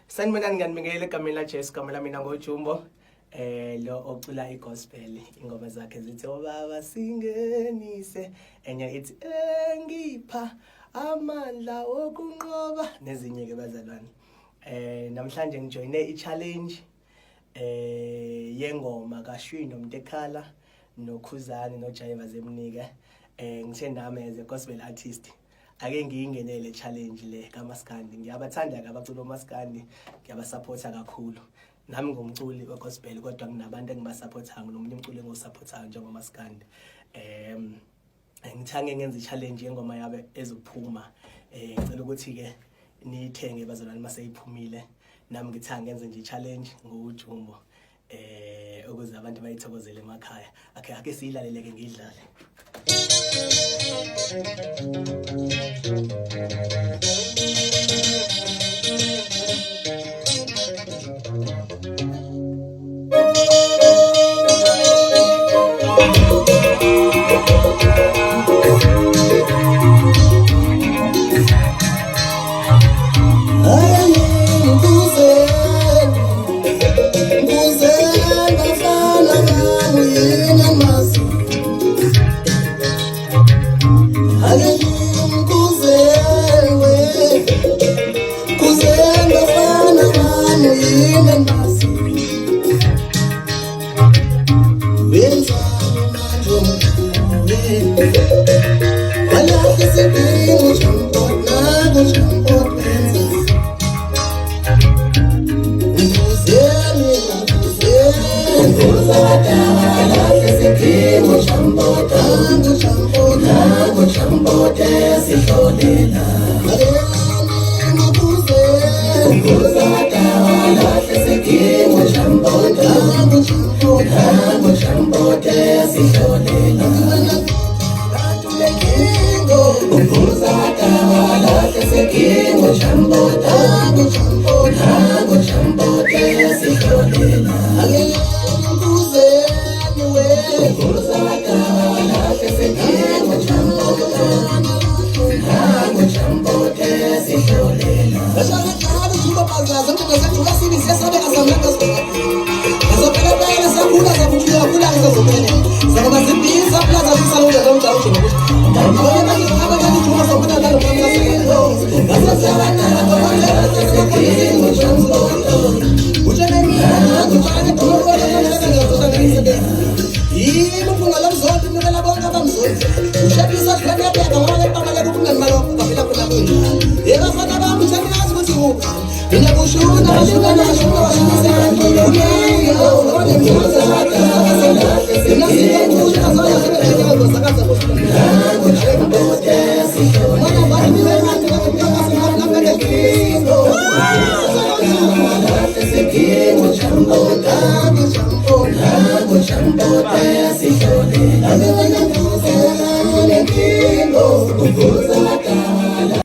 Sanibonani ngani ngele Kamela Jess Kamela mina ngoJumbo lo ocula igospel ingoma zakhe zithi obaba singenise enye ithi engipha amandla okunqoba nezinye ke bazalwane namhlanje ngijoyine i-challenge yengoma kaShwi noMtekhala noKhuzani noJaiva Zemnike ngithe nami as a gospel artist ake ngiyingenele challenge le kaMaskandi. Ngiyabathanda ke abaculi boMaskandi, ngiyabasupporta kakhulu. Nami ngumculi wegospel kodwa nginabantu engibasupportayo nomunye umculi engosupportayo njengoMaskandi. Ngithange ngenze i-challenge yengoma yabe ezophuma. Ngicela ukuthi ke niyithenge bazalwane maseyiphumile. Nami ngithanga ngenze nje i-challenge ngoJumbo ukuze abantu bayithokozele emakhaya. Ake siyilaleleke ngidlale. UJampoti